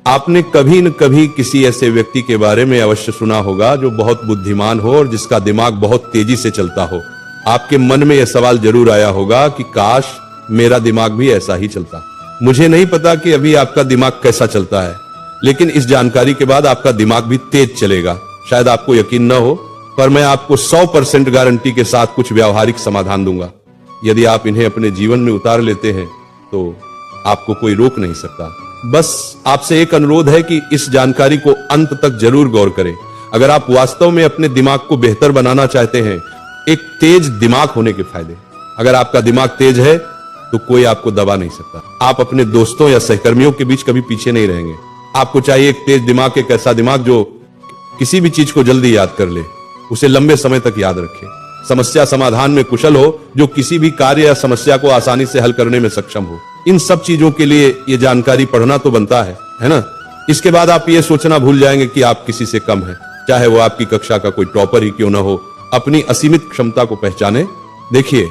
आपने कभी न कभी किसी ऐसे व्यक्ति के बारे में अवश्य सुना होगा जो बहुत बुद्धिमान हो और जिसका दिमाग बहुत तेजी से चलता हो। आपके मन में यह सवाल जरूर आया होगा कि काश मेरा दिमाग भी ऐसा ही चलता। मुझे नहीं पता कि अभी आपका दिमाग कैसा चलता है, लेकिन इस जानकारी के बाद आपका दिमाग भी तेज चलेगा। शायद आपको यकीन न हो, पर मैं आपको 100% गारंटी के साथ कुछ व्यावहारिक समाधान दूंगा। यदि आप इन्हें अपने जीवन में उतार लेते हैं तो आपको कोई रोक नहीं सकता। बस आपसे एक अनुरोध है कि इस जानकारी को अंत तक जरूर गौर करें। अगर आप वास्तव में अपने दिमाग को बेहतर बनाना चाहते हैं, एक तेज दिमाग होने के फायदे। अगर आपका दिमाग तेज है तो कोई आपको दबा नहीं सकता। आप अपने दोस्तों या सहकर्मियों के बीच कभी पीछे नहीं रहेंगे। आपको चाहिए एक तेज दिमाग, एक ऐसा दिमाग जो किसी भी चीज को जल्दी याद कर ले, उसे लंबे समय तक याद रखे, समस्या समाधान में कुशल हो, जो किसी भी कार्य या समस्या को आसानी से हल करने में सक्षम हो। इन सब चीजों के लिए ये जानकारी पढ़ना तो बनता है ना। इसके बाद आप ये सोचना भूल जाएंगे कि आप किसी से कम हैं, चाहे वो आपकी कक्षा का कोई टॉपर ही क्यों ना हो। अपनी असीमित क्षमता को पहचाने। देखिए,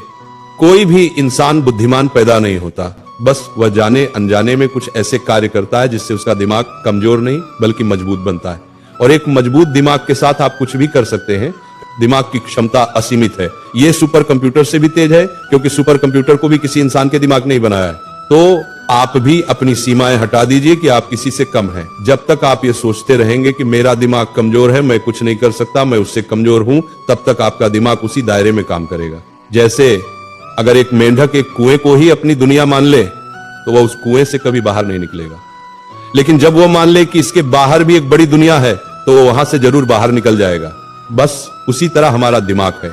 कोई भी इंसान बुद्धिमान पैदा नहीं होता, बस वह जाने अनजाने में कुछ ऐसे कार्य करता है जिससे उसका दिमाग कमजोर नहीं बल्कि मजबूत बनता है। और एक मजबूत दिमाग के साथ आप कुछ भी कर सकते हैं। दिमाग की क्षमता असीमित है। यह सुपर कंप्यूटर से भी तेज है, क्योंकि सुपर कंप्यूटर को भी किसी इंसान के दिमाग ने ही बनाया है। तो आप भी अपनी सीमाएं हटा दीजिए कि आप किसी से कम हैं। जब तक आप ये सोचते रहेंगे कि मेरा दिमाग कमजोर है, मैं कुछ नहीं कर सकता, मैं उससे कमजोर हूं, तब तक आपका दिमाग उसी दायरे में काम करेगा। जैसे अगर एक मेंढक एक कुएं को ही अपनी दुनिया मान ले तो वह उस कुएं से कभी बाहर नहीं निकलेगा। लेकिन जब वह मान ले कि इसके बाहर भी एक बड़ी दुनिया है तो वो वहां से जरूर बाहर निकल जाएगा। बस उसी तरह हमारा दिमाग है।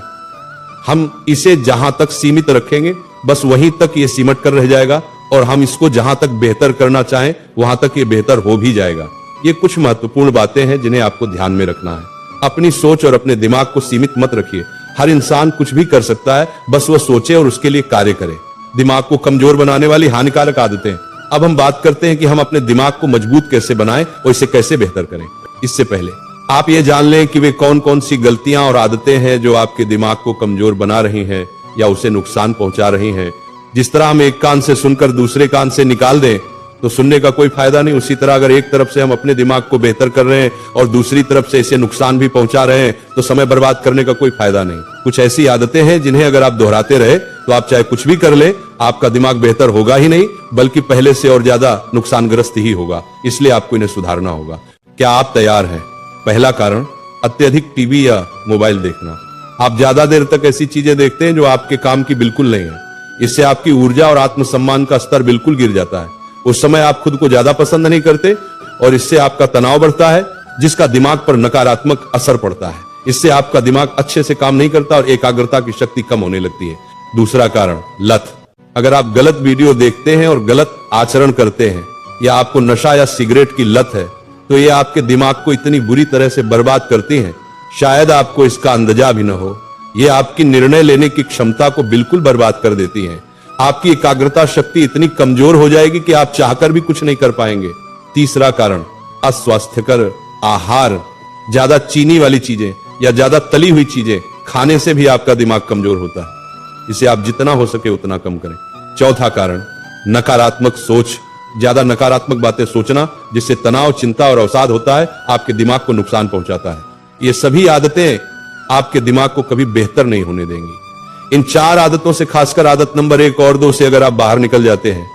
हम इसे जहां तक सीमित रखेंगे, बस वहीं तक ये सिमट कर रह जाएगा, और हम इसको जहां तक बेहतर करना चाहें वहां तक ये बेहतर हो भी जाएगा। ये कुछ महत्वपूर्ण बातें हैं जिन्हें आपको ध्यान में रखना है। अपनी सोच और अपने दिमाग को सीमित मत रखिए। हर इंसान कुछ भी कर सकता है, बस वह सोचे और उसके लिए कार्य करे। दिमाग को कमजोर बनाने वाली हानिकारक आदतें। अब हम बात करते हैं कि हम अपने दिमाग को मजबूत कैसे बनाएं और इसे कैसे बेहतर करें। इससे पहले आप ये जान लें कि वे कौन कौन सी गलतियां और आदतें हैं जो आपके दिमाग को कमजोर बना रही हैं या उसे नुकसान पहुंचा रही हैं। जिस तरह हम एक कान से सुनकर दूसरे कान से निकाल दें तो सुनने का कोई फायदा नहीं, उसी तरह अगर एक तरफ से हम अपने दिमाग को बेहतर कर रहे हैं और दूसरी तरफ से इसे नुकसान भी पहुंचा रहे हैं तो समय बर्बाद करने का कोई फायदा नहीं। कुछ ऐसी आदतें हैं जिन्हें अगर आप दोहराते रहे तो आप चाहे कुछ भी कर ले, आपका दिमाग बेहतर होगा ही नहीं बल्कि पहले से और ज्यादा नुकसानग्रस्त ही होगा। इसलिए आपको इन्हें सुधारना होगा। क्या आप तैयार हैं? पहला कारण, अत्यधिक टीवी या मोबाइल देखना। आप ज्यादा देर तक ऐसी चीजें देखते हैं जो आपके काम की बिल्कुल नहीं है। इससे आपकी ऊर्जा और आत्मसम्मान का स्तर बिल्कुल गिर जाता है। उस समय आप खुद को ज्यादा पसंद नहीं करते और इससे आपका तनाव बढ़ता है, जिसका दिमाग पर नकारात्मक असर पड़ता है। इससे आपका दिमाग अच्छे से काम नहीं करता और एकाग्रता की शक्ति कम होने लगती है। दूसरा कारण, लत। अगर आप गलत वीडियो देखते हैं और गलत आचरण करते हैं या आपको नशा या सिगरेट की लत है तो ये आपके दिमाग को इतनी बुरी तरह से बर्बाद करती हैं, शायद आपको इसका अंदाजा भी न हो। ये आपकी निर्णय लेने की क्षमता को बिल्कुल बर्बाद कर देती हैं। आपकी एकाग्रता शक्ति इतनी कमजोर हो जाएगी कि आप चाहकर भी कुछ नहीं कर पाएंगे। तीसरा कारण, अस्वास्थ्यकर आहार। ज्यादा चीनी वाली चीजें या ज्यादा तली हुई चीजें खाने से भी आपका दिमाग कमजोर होता है। इसे आप जितना हो सके उतना कम करें। चौथा कारण, नकारात्मक सोच। ज्यादा नकारात्मक बातें सोचना, जिससे तनाव, चिंता और अवसाद होता है, आपके दिमाग को नुकसान पहुंचाता है। ये सभी आदतें आपके दिमाग को कभी बेहतर नहीं होने देंगी। इन 4 आदतों से, खासकर आदत नंबर 1 और 2 से अगर आप बाहर निकल जाते हैं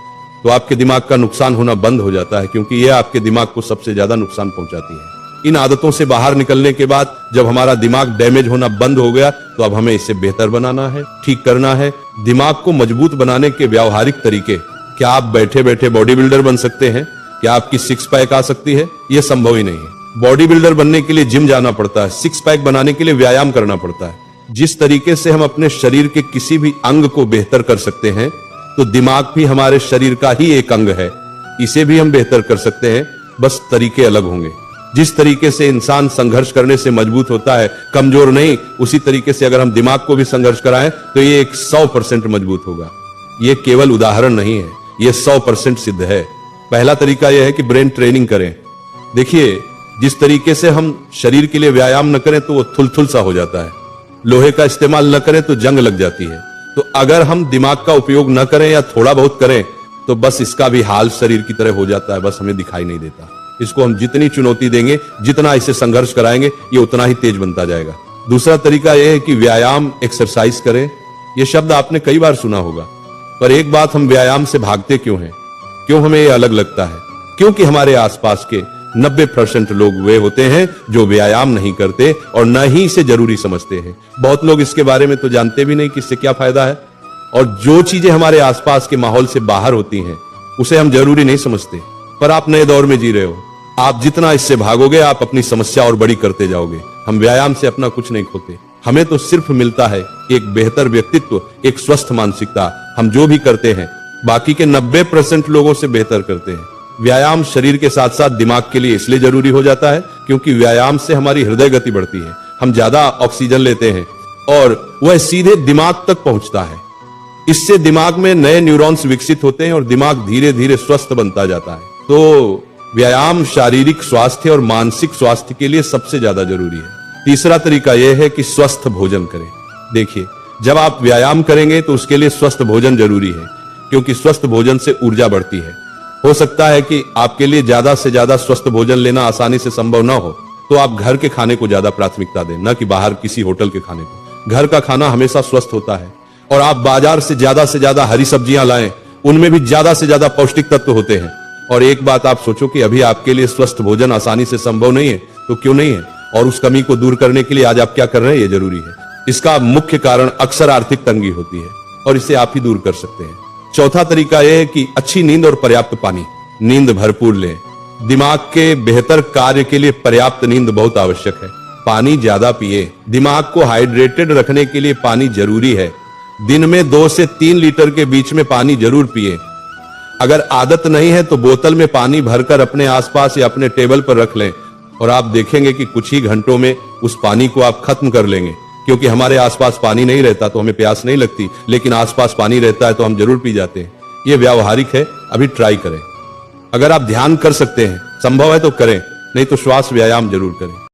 तो आपके दिमाग का नुकसान होना बंद हो जाता है, क्योंकि यह आपके दिमाग को सबसे ज्यादा नुकसान पहुंचाती है। इन आदतों से बाहर निकलने के बाद जब हमारा दिमाग डैमेज होना बंद हो गया तो अब हमें इसे बेहतर बनाना है, ठीक करना है। दिमाग को मजबूत बनाने के व्यावहारिक तरीके। क्या आप बैठे बैठे बॉडी बिल्डर बन सकते हैं? क्या आपकी 6 पैक आ सकती है? यह संभव ही नहीं है। बॉडी बिल्डर बनने के लिए जिम जाना पड़ता है, 6 पैक बनाने के लिए व्यायाम करना पड़ता है। जिस तरीके से हम अपने शरीर के किसी भी अंग को बेहतर कर सकते हैं, तो दिमाग भी हमारे शरीर का ही एक अंग है। इसे भी हम बेहतर कर सकते हैं, बस तरीके अलग होंगे। जिस तरीके से इंसान संघर्ष करने से मजबूत होता है, कमजोर नहीं, उसी तरीके से अगर हम दिमाग को भी संघर्ष कराएं तो ये 100% मजबूत होगा। ये केवल उदाहरण नहीं है, ये 100% सिद्ध है। पहला तरीका यह है कि ब्रेन ट्रेनिंग करें। देखिए, जिस तरीके से हम शरीर के लिए व्यायाम न करें तो वो थुलथुल सा हो जाता है, लोहे का इस्तेमाल न करें तो जंग लग जाती है। तो अगर हम दिमाग का उपयोग न करें या थोड़ा बहुत करें तो बस इसका भी हाल शरीर की तरह हो जाता है, बस हमें दिखाई नहीं देता। इसको हम जितनी चुनौती देंगे, जितना इसे संघर्ष कराएंगे, ये उतना ही तेज बनता जाएगा। दूसरा तरीका यह है कि व्यायाम, एक्सरसाइज करें। यह शब्द आपने कई बार सुना होगा, पर एक बात, हम व्यायाम से भागते क्यों हैं? क्यों हमें यह अलग लगता है? क्योंकि हमारे आसपास के 90% लोग वे होते हैं जो व्यायाम नहीं करते और न ही इसे जरूरी समझते हैं। बहुत लोग इसके बारे में तो जानते भी नहीं कि इससे क्या फायदा है, और जो चीजें हमारे आसपास के माहौल से बाहर होती हैं उसे हम जरूरी नहीं समझते। पर आप नए दौर में जी रहे हो, आप जितना इससे भागोगे आप अपनी समस्या और बड़ी करते जाओगे। हम व्यायाम से अपना कुछ नहीं खोते, हमें तो सिर्फ मिलता है एक बेहतर व्यक्तित्व, एक स्वस्थ मानसिकता। हम जो भी करते हैं बाकी के 90% लोगों से बेहतर करते हैं। व्यायाम शरीर के साथ साथ दिमाग के लिए इसलिए जरूरी हो जाता है क्योंकि व्यायाम से हमारी हृदय गति बढ़ती है, हम ज्यादा ऑक्सीजन लेते हैं और वह सीधे दिमाग तक पहुंचता है। इससे दिमाग में नए न्यूरॉन्स विकसित होते हैं और दिमाग धीरे धीरे स्वस्थ बनता जाता है। तो व्यायाम शारीरिक स्वास्थ्य और मानसिक स्वास्थ्य के लिए सबसे ज्यादा जरूरी है। तीसरा तरीका यह है कि स्वस्थ भोजन करें। देखिए, जब आप व्यायाम करेंगे तो उसके लिए स्वस्थ भोजन जरूरी है, क्योंकि स्वस्थ भोजन से ऊर्जा बढ़ती है। हो सकता है कि आपके लिए ज्यादा से ज्यादा स्वस्थ भोजन लेना आसानी से संभव ना हो, तो आप घर के खाने को ज्यादा प्राथमिकता दें, न कि बाहर किसी होटल के खाने को। घर का खाना हमेशा स्वस्थ होता है, और आप बाजार से ज्यादा हरी सब्जियां लाएं, उनमें भी ज्यादा से ज्यादा पौष्टिक तत्व होते हैं। और एक बात आप सोचो कि अभी आपके लिए स्वस्थ भोजन आसानी से संभव नहीं है, तो क्यों नहीं है? और उस कमी को दूर करने के लिए आज आप क्या कर रहे हैं, ये जरूरी है। इसका मुख्य कारण अक्सर आर्थिक तंगी होती है, और इसे आप ही दूर कर सकते हैं। चौथा तरीका यह है कि अच्छी नींद और पर्याप्त पानी। नींद भरपूर लें। दिमाग के बेहतर कार्य के लिए पर्याप्त नींद बहुत आवश्यक है। पानी ज्यादा पिए। दिमाग को हाइड्रेटेड रखने के लिए पानी जरूरी है। दिन में 2 से 3 लीटर के बीच में पानी जरूर पिए। अगर आदत नहीं है तो बोतल में पानी भरकर अपने आसपास या अपने टेबल पर रख लें, और आप देखेंगे कि कुछ ही घंटों में उस पानी को आप खत्म कर लेंगे। क्योंकि हमारे आसपास पानी नहीं रहता तो हमें प्यास नहीं लगती, लेकिन आसपास पानी रहता है तो हम जरूर पी जाते हैं। यह व्यावहारिक है, अभी ट्राई करें। अगर आप ध्यान कर सकते हैं, संभव है तो करें, नहीं तो श्वास व्यायाम जरूर करें।